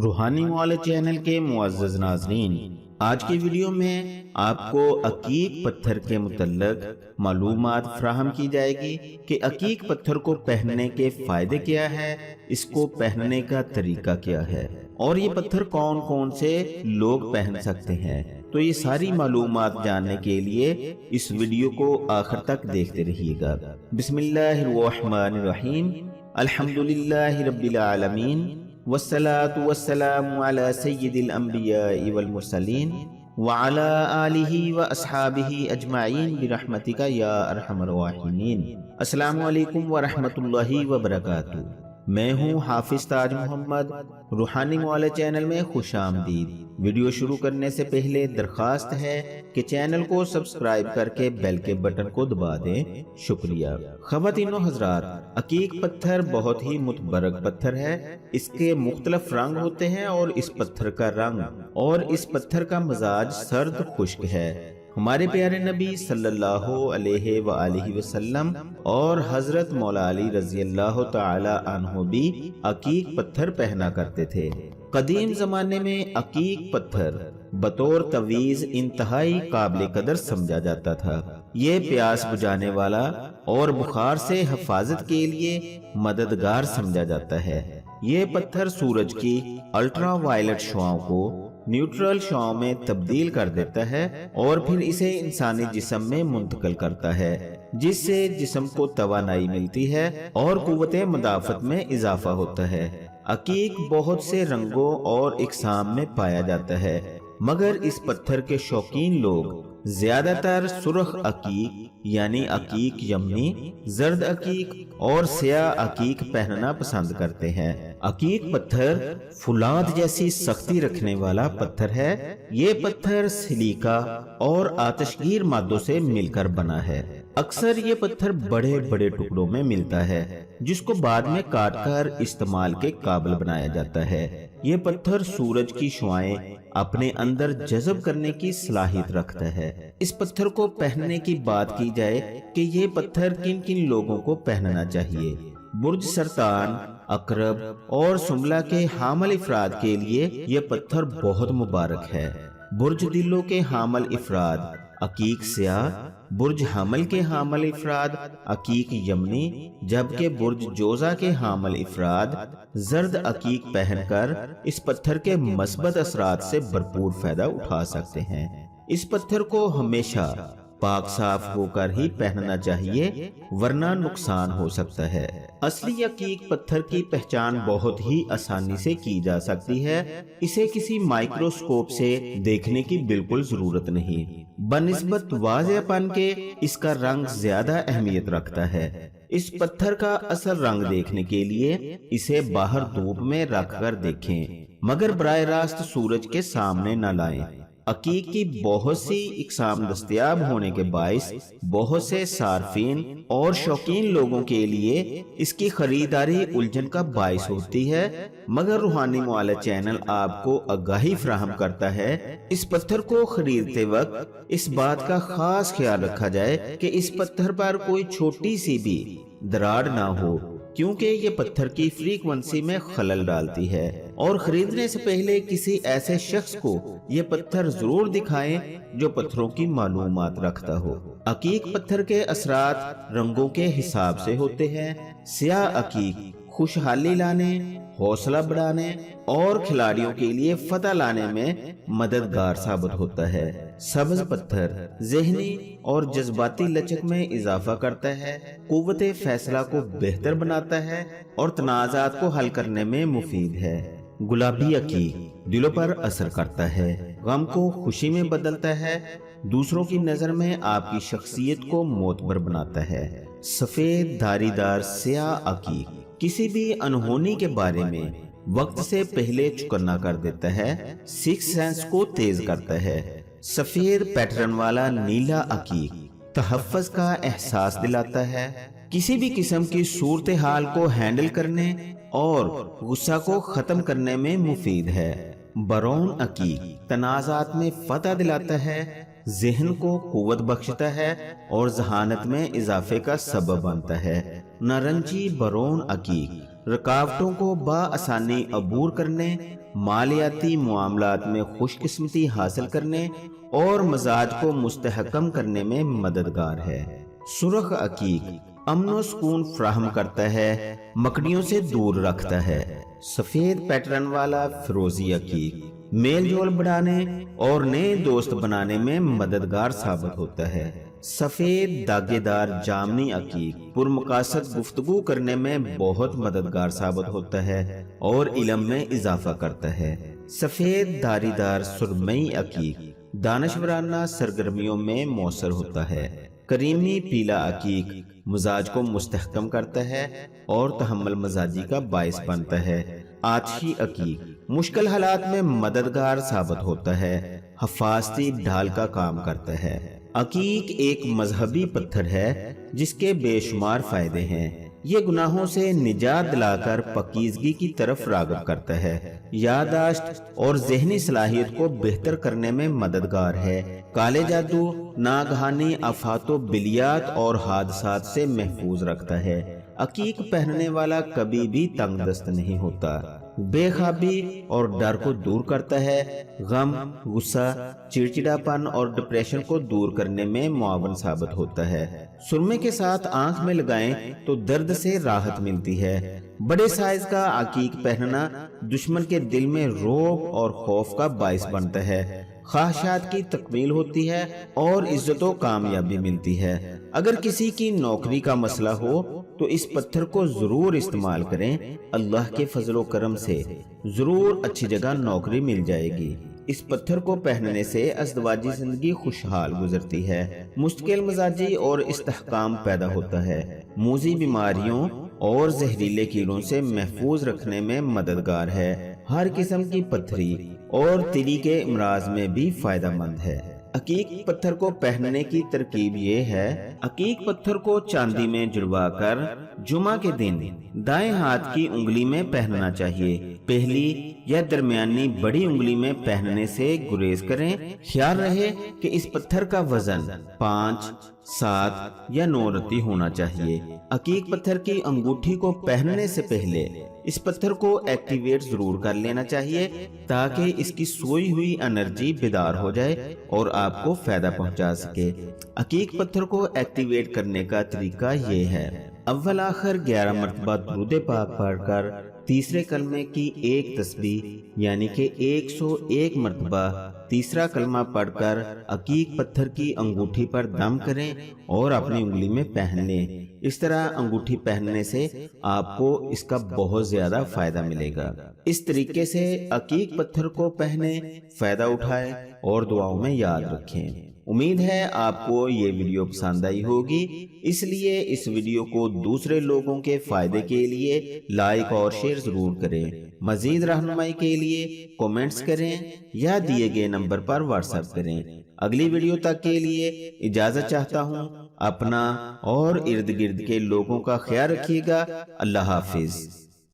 روحانی مولا چینل کے معزز ناظرین، آج کی ویڈیو میں آپ کو عقیق پتھر کے متعلق معلومات فراہم کی جائے گی کہ عقیق پتھر کو پہننے کے فائدے کیا ہے، اس کو پہننے کا طریقہ کیا ہے اور یہ پتھر کون کون سے لوگ پہن سکتے ہیں۔ تو یہ ساری معلومات جاننے کے لیے اس ویڈیو کو آخر تک دیکھتے رہیے گا۔ بسم اللہ الرحمن الرحیم، الحمدللہ رب العالمین، والصلاة والسلام على سید الانبیاء والمرسلین وعلى آلہ واصحابہ اجمعین برحمتک یا ارحم الراحمین۔ السلام علیکم ورحمۃ اللہ وبرکاتہ۔ میں ہوں حافظ تاج محمد، روحانی مولا چینل میں خوش آمدید۔ ویڈیو شروع کرنے سے پہلے درخواست ہے کہ چینل کو سبسکرائب کر کے بیل کے بٹن کو دبا دیں۔ شکریہ۔ خواتین و حضرات، عقیق پتھر بہت ہی متبرک پتھر ہے۔ اس کے مختلف رنگ ہوتے ہیں اور اس پتھر کا رنگ اور اس پتھر کا مزاج سرد خشک ہے۔ ہمارے پیارے نبی صلی اللہ علیہ وآلہ وسلم اور حضرت مولا علی رضی اللہ تعالی عنہ بھی عقیق پتھر پہنا کرتے تھے۔ قدیم زمانے میں عقیق پتھر بطور تعویذ انتہائی قابل قدر سمجھا جاتا تھا۔ یہ پیاس بجھانے والا اور بخار سے حفاظت کے لیے مددگار سمجھا جاتا ہے۔ یہ پتھر سورج کی الٹرا وائلٹ شعاؤں کو نیوٹرل شعاؤں میں تبدیل کر دیتا ہے اور پھر اسے انسانی جسم میں منتقل کرتا ہے، جس سے جسم کو توانائی ملتی ہے اور قوت مدافعت میں اضافہ ہوتا ہے۔ عقیق بہت سے رنگوں اور اقسام میں پایا جاتا ہے، مگر اس پتھر کے شوقین لوگ زیادہ تر سرخ عقیق یعنی عقیق یمنی، زرد عقیق اور سیاہ عقیق پہننا پسند کرتے ہیں۔ عقیق پتھر فولاد جیسی سختی رکھنے والا پتھر ہے۔ یہ پتھر سلیکا اور آتشگیر مادوں سے مل کر بنا ہے۔ اکثر یہ پتھر بڑے بڑے ٹکڑوں میں ملتا ہے، جس کو بعد میں کاٹ کر استعمال کے قابل بنایا جاتا ہے۔ یہ پتھر سورج کی شعائیں اپنے اندر جذب کرنے کی صلاحیت رکھتا ہے۔ اس پتھر کو پہننے کی بات کی جائے کہ یہ پتھر کن کن لوگوں کو پہننا چاہیے۔ برج سرطان، عقرب اور سنبلہ کے حامل افراد کے لیے یہ پتھر بہت مبارک ہے۔ برج دلو کے حامل افراد عقیق سیاہ، برج حمل کے حامل افراد عقیق یمنی، جبکہ برج جوزہ کے حامل افراد زرد عقیق پہن کر اس پتھر کے مثبت اثرات سے بھرپور فائدہ اٹھا سکتے ہیں۔ اس پتھر کو ہمیشہ پاک صاف ہو کر ہی پہننا چاہیے، ورنہ نقصان ہو سکتا ہے۔ اصلی عقیق پتھر کی پہچان بہت ہی آسانی سے کی جا سکتی ہے۔ اسے کسی مائکروسکوپ سے دیکھنے کی بالکل ضرورت نہیں۔ بنسبت واضح پن کے اس کا رنگ زیادہ اہمیت رکھتا ہے۔ اس پتھر کا اصل رنگ دیکھنے کے لیے اسے باہر دھوپ میں رکھ کر دیکھیں، مگر براہ راست سورج کے سامنے نہ لائیں۔ عقیق کی بہت سی اقسام دستیاب ہونے کے باعث بہت سے صارفین اور شوقین لوگوں کے لیے اس کی خریداری الجھن کا باعث ہوتی ہے، مگر روحانی مولا چینل آپ کو آگاہی فراہم کرتا ہے۔ اس پتھر کو خریدتے وقت اس بات کا خاص خیال رکھا جائے کہ اس پتھر پر کوئی چھوٹی سی بھی دراڑ نہ ہو، کیونکہ یہ پتھر کی فریکوینسی میں خلل ڈالتی ہے، اور خریدنے سے پہلے کسی ایسے شخص کو یہ پتھر ضرور دکھائیں جو پتھروں کی معلومات رکھتا ہو۔ عقیق پتھر کے اثرات رنگوں کے حساب سے ہوتے ہیں۔ سیاہ عقیق خوشحالی لانے، حوصلہ بڑھانے اور کھلاڑیوں کے لیے فتح لانے میں مددگار ثابت ہوتا ہے۔ سبز پتھر ذہنی اور جذباتی لچک میں اضافہ کرتا ہے، قوت فیصلہ کو بہتر بناتا ہے اور تنازعات کو حل کرنے میں مفید ہے۔ گلابی عقیق دلوں پر اثر کرتا ہے، غم کو خوشی میں بدلتا ہے، دوسروں کی نظر میں آپ کی شخصیت کو معتبر بناتا ہے۔ سفید دھاری دار سیاہ عقیق کسی بھی انہونی کے بارے میں وقت سے پہلے چکنا کر دیتا ہے، سکس سینس کو تیز کرتا ہے۔ سفید پیٹرن والا نیلا عقیق تحفظ کا احساس دلاتا ہے، کسی بھی قسم کی صورتحال کو ہینڈل کرنے اور غصہ کو ختم کرنے میں مفید ہے۔ برون عقیق تنازعات میں فتح دلاتا ہے، ذہن کو قوت بخشتا ہے اور ذہانت میں اضافے کا سبب بنتا ہے۔ نارنجی برون عقیق رکاوٹوں کو بآسانی عبور کرنے مالیاتی معاملات میں خوش قسمتی حاصل کرنے اور مزاج کو مستحکم کرنے میں مددگار ہے۔ سرخ عقیق امن و سکون فراہم کرتا ہے، مکڑیوں سے دور رکھتا ہے۔ سفید پیٹرن والا فیروزی عقیق میل جول بڑھانے اور نئے دوست بنانے میں مددگار ثابت ہوتا ہے۔ سفید داغے دار جامنی عقیق پرمقاصد گفتگو کرنے میں بہت مددگار ثابت ہوتا ہے اور علم میں اضافہ کرتا ہے۔ سفید دھاری دار سرمئی عقیق دانشورانہ سرگرمیوں میں مؤثر ہوتا ہے۔ کریمی پیلا عقیق مزاج کو مستحکم کرتا ہے اور تحمل مزاجی کا باعث بنتا ہے۔ آتشی عقیق مشکل حالات میں مددگار ثابت ہوتا ہے، حفاظتی ڈھال کا کام کرتا ہے۔ عقیق ایک مذہبی پتھر ہے جس کے بے شمار فائدے ہیں۔ یہ گناہوں سے نجات دلا کر پاکیزگی کی طرف راغب کرتا ہے، یادداشت اور ذہنی صلاحیت کو بہتر کرنے میں مددگار ہے۔ کالے جادو، ناگہانی آفات و بلیات اور حادثات سے محفوظ رکھتا ہے۔ عقیق پہننے والا کبھی بھی تنگ دست نہیں ہوتا، بے خوابی اور ڈر کو دور کرتا ہے، غم، غصہ، چڑچڑاپن اور ڈپریشن کو دور کرنے میں معاون ثابت ہوتا ہے۔ سرمے کے ساتھ آنکھ میں لگائیں تو درد سے راحت ملتی ہے۔ بڑے سائز کا عقیق پہننا دشمن کے دل میں رعب اور خوف کا باعث بنتا ہے، خواہشات کی تکمیل ہوتی ہے اور عزت و کامیابی ملتی ہے۔ اگر کسی کی نوکری کا مسئلہ ہو تو اس پتھر کو ضرور استعمال کریں، اللہ کے فضل و کرم سے ضرور اچھی جگہ نوکری مل جائے گی۔ اس پتھر کو پہننے سے ازدواجی زندگی خوشحال گزرتی ہے، مستقل مزاجی اور استحکام پیدا ہوتا ہے، موذی بیماریوں اور زہریلے کیڑوں سے محفوظ رکھنے میں مددگار ہے، ہر قسم کی پتھری اور تیلی کے امراض میں بھی فائدہ مند ہے۔ عقیق پتھر کو پہننے کی ترکیب یہ ہے، عقیق پتھر کو چاندی میں جڑوا کر جمعہ کے دن دائیں ہاتھ کی انگلی میں پہننا چاہیے۔ پہلی یا درمیانی بڑی انگلی میں پہننے سے گریز کریں۔ خیال رہے کہ اس پتھر کا وزن 5، 7 یا 9 رتی ہونا چاہیے۔ عقیق پتھر کی انگوٹھی کو پہننے سے پہلے اس پتھر کو ایکٹیویٹ ضرور کر لینا چاہیے تاکہ اس کی سوئی ہوئی انرجی بیدار ہو جائے اور آپ کو فائدہ پہنچا سکے۔ عقیق پتھر کو ایکٹیویٹ کرنے کا طریقہ یہ ہے، اول آخر 11 مرتبہ درود پاک پڑھ کر تیسرے کلمے کی ایک تسبیح یعنی کہ 101 مرتبہ تیسرا کلمہ پڑھ کر عقیق پتھر کی انگوٹھی پر دم کریں اور اپنی انگلی میں پہن لیں۔ اس طرح انگوٹھی پہننے سے آپ کو اس کا بہت زیادہ فائدہ ملے گا۔ اس طریقے سے عقیق پتھر کو پہنے، فائدہ اٹھائیں اور دعاؤں میں یاد رکھیں۔ امید ہے آپ کو یہ ویڈیو پسند آئی ہوگی، اس لیے اس ویڈیو کو دوسرے لوگوں کے فائدے کے لیے لائک اور شیئر ضرور کریں۔ مزید رہنمائی کے لیے کومنٹس کریں یا دیے گئے نمبر پر واٹس ایپ کریں۔ اگلی ویڈیو تک کے لیے اجازت چاہتا ہوں۔ اپنا اور ارد گرد کے لوگوں کا خیال رکھیے گا۔ اللہ حافظ۔